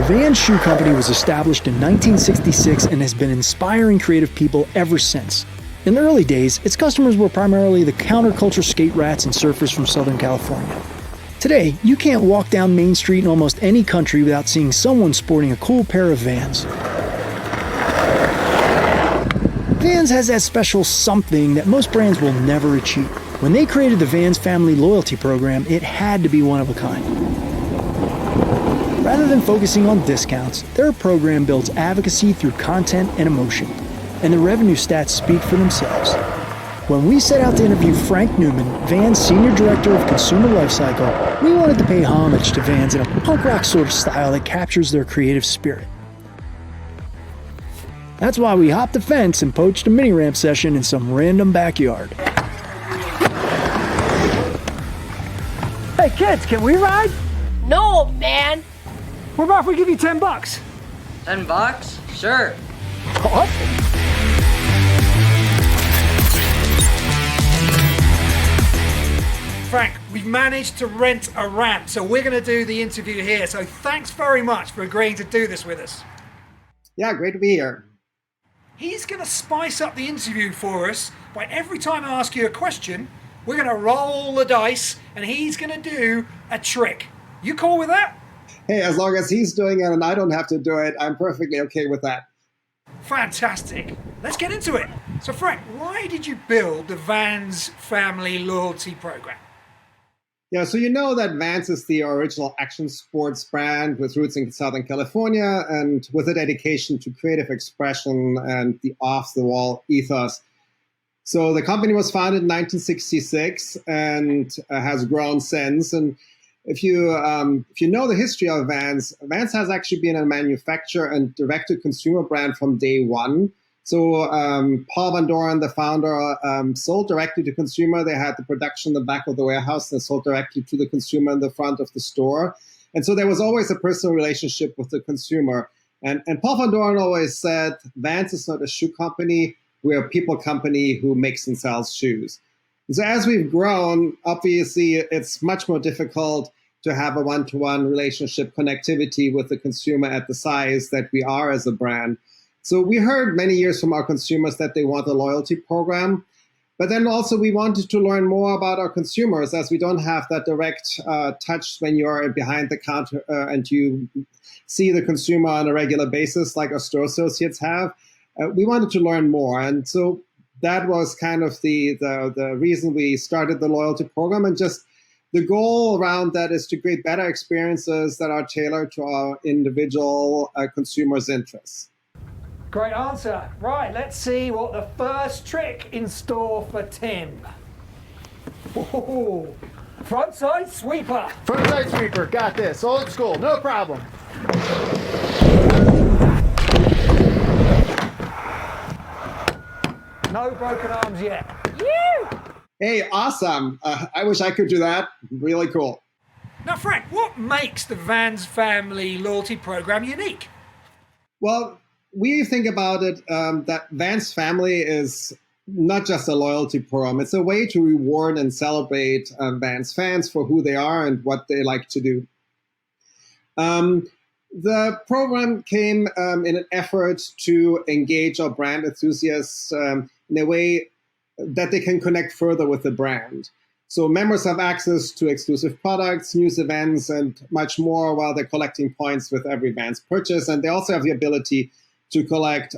Vans Shoe Company was established in 1966 and has been inspiring creative people ever since. In the early days, its customers were primarily the counterculture skate rats and surfers from Southern California. Today, you can't walk down Main Street in almost any country without seeing someone sporting a cool pair of Vans. Vans has that special something that most brands will never achieve. When they created the Vans Family Loyalty Program, it had to be one of a kind. Rather than focusing on discounts, their program builds advocacy through content and emotion, and the revenue stats speak for themselves. When we set out to interview Frank Neumann, Vans Senior Director of Consumer Lifecycle, we wanted to pay homage to Vans in a punk rock sort of style that captures their creative spirit. That's why we hopped the fence and poached a mini-ramp session in some random backyard. Hey kids, can we ride? No, man. What about if we give you $10? $10? Sure. Awesome. Frank, we've managed to rent a ramp, so we're going to do the interview here. So thanks very much for agreeing to do this with us. Yeah, great to be here. He's going to spice up the interview for us by every time I ask you a question, we're going to roll the dice and he's going to do a trick. You cool with that? Hey, as long as he's doing it and I don't have to do it, I'm perfectly okay with that. Fantastic. Let's get into it. So Frank, why did you build the Vans Family Loyalty Program? Yeah, so you know that Vans is the original action sports brand with roots in Southern California and with a dedication to creative expression and the off-the-wall ethos. So the company was founded in 1966 and has grown since. And if you know the history of Vans, Vans has actually been a manufacturer and direct-to-consumer brand from day one. So Paul Van Doren, the founder, sold directly to consumer. They had the production in the back of the warehouse and sold directly to the consumer in the front of the store. And so there was always a personal relationship with the consumer. And Paul Van Doren always said, Vans is not a shoe company. We're a people company who makes and sells shoes. And so as we've grown, obviously, it's much more difficult to have a one-to-one relationship connectivity with the consumer at the size that we are as a brand. So we heard many years from our consumers that they want a loyalty program. But then also we wanted to learn more about our consumers as we don't have that direct touch when you're behind the counter and you see the consumer on a regular basis like our store associates have. We wanted to learn more. And so that was kind of the reason we started the loyalty program. And just the goal around that is to create better experiences that are tailored to our individual consumers' interests. Great answer. Right, let's see what the first trick in store for Tim. Ooh, frontside sweeper. Frontside sweeper, got this. Old school, no problem. No broken arms yet. Woo! Hey, awesome. I wish I could do that. Really cool. Now, Frank, what makes the Vans Family Loyalty Program unique? Well, we think about it that Vans Family is not just a loyalty program. It's a way to reward and celebrate Vans fans for who they are and what they like to do. The program came in an effort to engage our brand enthusiasts in a way that they can connect further with the brand. So members have access to exclusive products, news events, and much more while they're collecting points with every Vans purchase. And they also have the ability to collect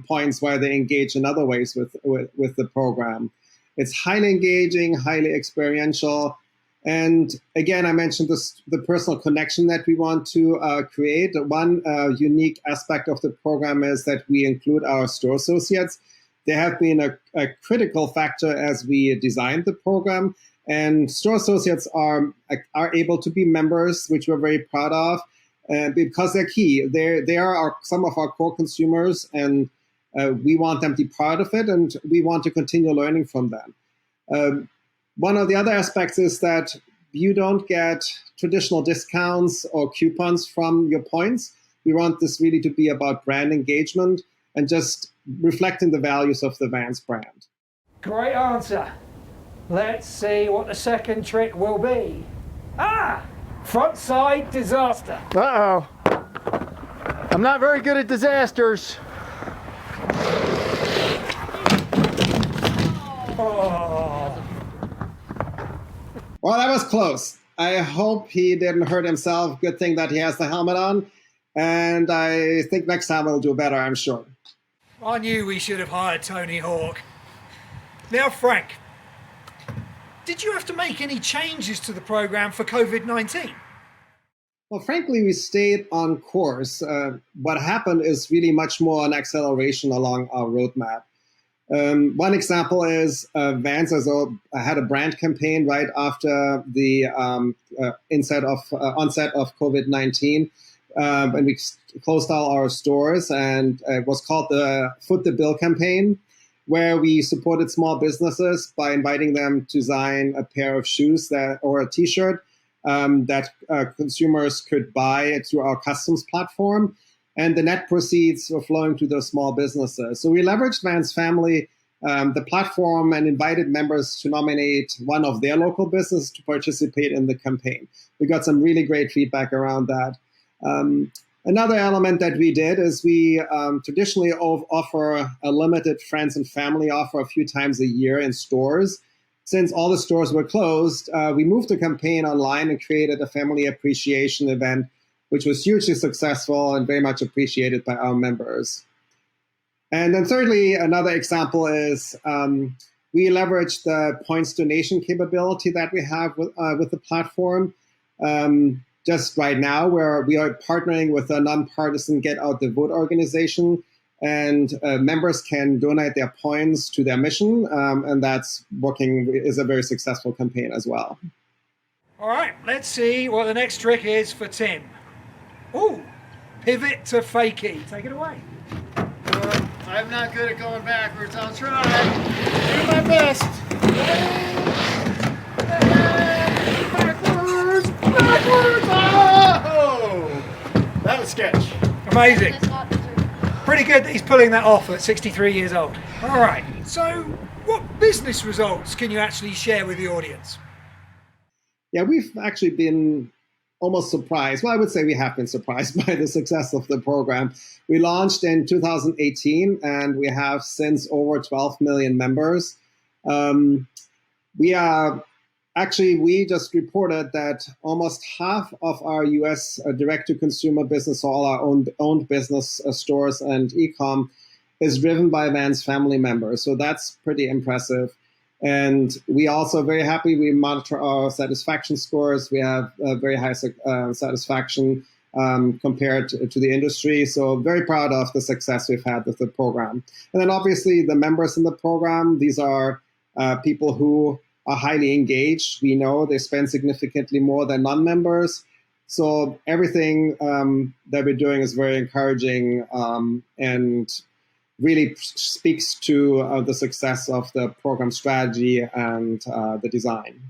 points while they engage in other ways with the program. It's highly engaging, highly experiential. And again, I mentioned the personal connection that we want to create. One unique aspect of the program is that we include our store associates. They have been a critical factor as we designed the program. And store associates are able to be members, which we're very proud of. Because they're key. They are some of our core consumers, and we want them to be part of it, and we want to continue learning from them. One of the other aspects is that you don't get traditional discounts or coupons from your points. We want this really to be about brand engagement and just reflecting the values of the Vans brand. Great answer. Let's see what the second trick will be. Frontside disaster. Uh-oh. I'm not very good at disasters. Well, that was close. I hope he didn't hurt himself. Good thing that he has the helmet on. And I think next time we'll do better, I'm sure. I knew we should have hired Tony Hawk. Now, Frank, did you have to make any changes to the program for COVID-19? Well, frankly, we stayed on course. What happened is really much more an acceleration along our roadmap. One example is Vans had a brand campaign right after the onset of COVID-19, and we closed all our stores, and it was called the Foot the Bill campaign, where we supported small businesses by inviting them to design a pair of shoes or a T-shirt that consumers could buy through our customs platform. And the net proceeds were flowing to those small businesses. So we leveraged Vans Family, the platform, and invited members to nominate one of their local businesses to participate in the campaign. We got some really great feedback around that. Another element that we did is we traditionally offer a limited friends and family offer a few times a year in stores. Since all the stores were closed, we moved the campaign online and created a family appreciation event, which was hugely successful and very much appreciated by our members. And then thirdly, another example is we leveraged the points donation capability that we have with the platform. Just right now, we are partnering with a nonpartisan Get Out the Vote organization, and members can donate their points to their mission, and is a very successful campaign as well. All right, let's see what the next trick is for Tim. Ooh, pivot to fakie. Take it away. I'm not good at going backwards. I'll try. Do my best. Backwards. Oh! That was sketch. Amazing. Pretty good that he's pulling that off at 63 years old. All right, so what business results can you actually share with the audience? Yeah, we've actually been almost surprised. Well, I would say we have been surprised by the success of the program. We launched in 2018, and we have since over 12 million members. We just reported that almost half of our US direct-to-consumer business, all our owned business stores and e-com, is driven by Vans Family members. So that's pretty impressive. And we also very happy. We monitor our satisfaction scores. We have very high satisfaction compared to the industry. So very proud of the success we've had with the program. And then obviously the members in the program, these are people who are highly engaged. We know they spend significantly more than non-members. So everything that we're doing is very encouraging and really speaks to the success of the program strategy and the design.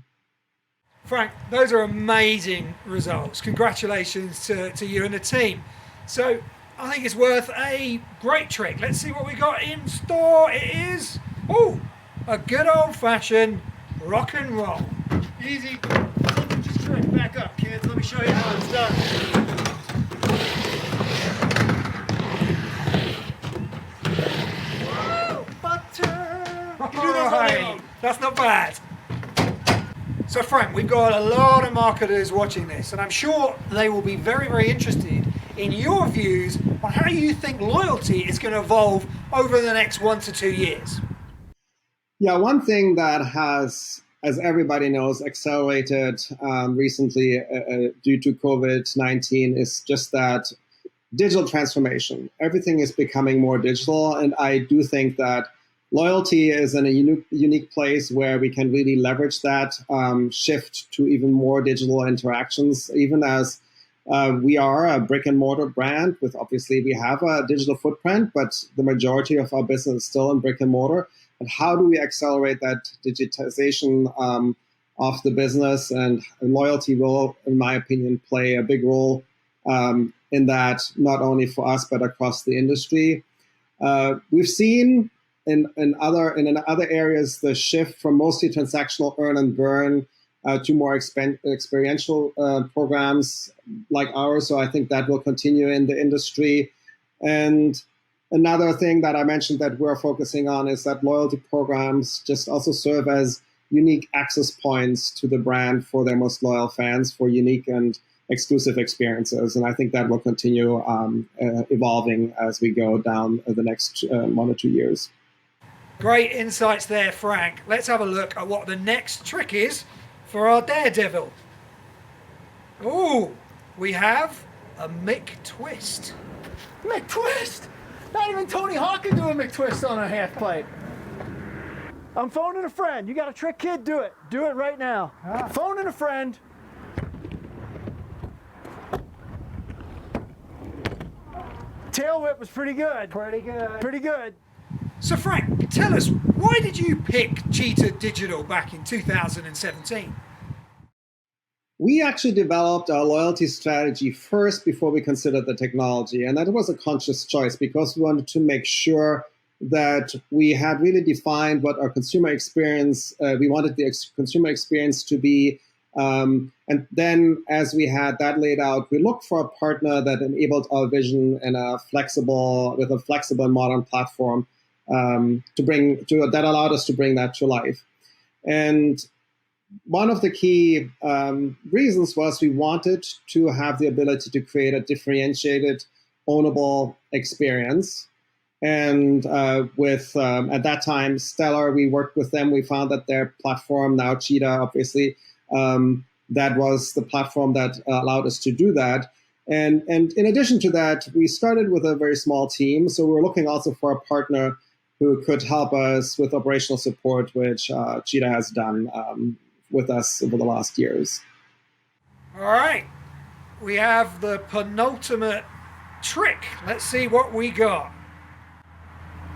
Frank, those are amazing results. Congratulations to you and the team. So I think it's worth a great trick. Let's see what we got in store. It is, a good old-fashioned rock and roll. Easy. Just trick back up, kids. Let me show you how it's done. Right. That's not bad. So Frank, we've got a lot of marketers watching this, and I'm sure they will be very, very interested in your views on how you think loyalty is going to evolve over the next 1 to 2 years. Yeah, one thing that has, as everybody knows, accelerated recently due to COVID-19 is just that digital transformation. Everything is becoming more digital, and I do think that loyalty is in a unique place where we can really leverage that shift to even more digital interactions, even as we are a brick and mortar brand with obviously we have a digital footprint, but the majority of our business is still in brick and mortar. And how do we accelerate that digitization of the business? And loyalty will, in my opinion, play a big role in that, not only for us, but across the industry. We've seen in other areas the shift from mostly transactional earn and burn to more experiential programs like ours. So I think that will continue in the industry. And another thing that I mentioned that we're focusing on is that loyalty programs just also serve as unique access points to the brand for their most loyal fans for unique and exclusive experiences. And I think that will continue evolving as we go down the next 1 or 2 years. Great insights there, Frank. Let's have a look at what the next trick is for our Daredevil. Oh, we have a McTwist. McTwist? Not even Tony Hawk can do a McTwist on a half pipe. I'm phoning a friend. You got a trick, kid? Do it. Do it right now. Phoning a friend. Tail whip was pretty good. Pretty good. So Frank, tell us, why did you pick Cheetah Digital back in 2017? We actually developed our loyalty strategy first before we considered the technology. And that was a conscious choice because we wanted to make sure that we had really defined what our consumer experience, we wanted the consumer experience to be. And then as we had that laid out, we looked for a partner that enabled our vision in with a flexible and modern platform that allowed us to bring that to life. And one of the key reasons was we wanted to have the ability to create a differentiated, ownable experience. And with, at that time, Stellar, we worked with them. We found that their platform, now Cheetah, obviously, that was the platform that allowed us to do that. And in addition to that, we started with a very small team. So we were looking also for a partner who could help us with operational support, which Cheetah has done with us over the last years. All right, we have the penultimate trick. Let's see what we got.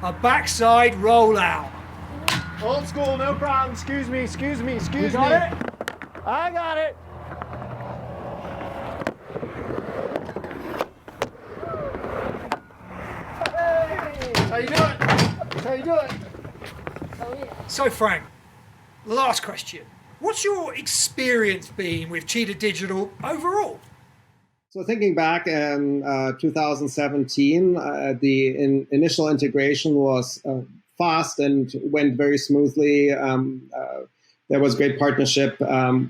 A backside rollout. Old school, no problem. Excuse me. You got it? I got it. How you doing? So Frank, last question. What's your experience been with Cheetah Digital overall? So thinking back in 2017, the initial integration was fast and went very smoothly. There was great partnership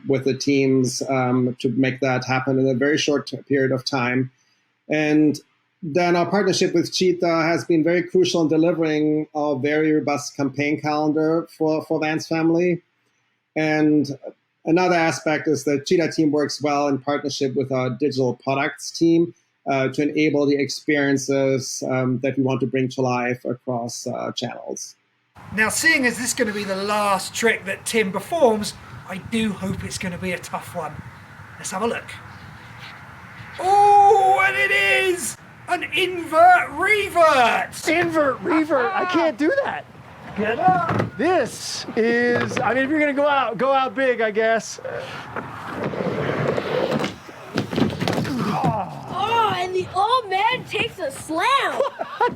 with the teams to make that happen in a very short period of time. And then our partnership with Cheetah has been very crucial in delivering a very robust campaign calendar for Vans Family. And another aspect is the Cheetah team works well in partnership with our digital products team to enable the experiences that we want to bring to life across channels. Now, seeing as this is going to be the last trick that Tim performs, I do hope it's going to be a tough one. Let's have a look. Oh, and it is an invert revert. Invert, revert. I can't do that. Get up. This is, I mean, if you're going to go out big, I guess. Oh, and the old man takes a slam. What?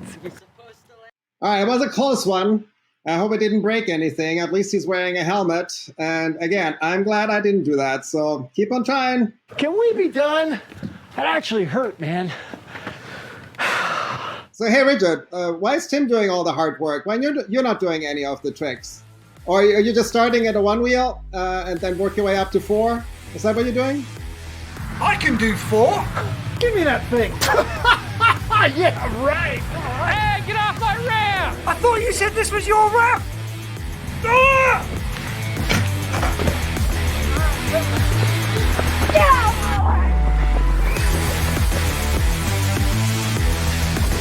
All right, it was a close one. I hope it didn't break anything. At least he's wearing a helmet. And again, I'm glad I didn't do that. So keep on trying. Can we be done? That actually hurt, man. So hey, Richard, why is Tim doing all the hard work when you're not doing any of the tricks? Or are you just starting at a 1 wheel and then work your way up to 4? Is that what you're doing? I can do 4. Give me that thing. Yeah, right. Hey, get off my ramp! I thought you said this was your ramp. Ah!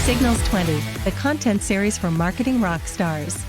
Signals 20, the content series for marketing rock stars.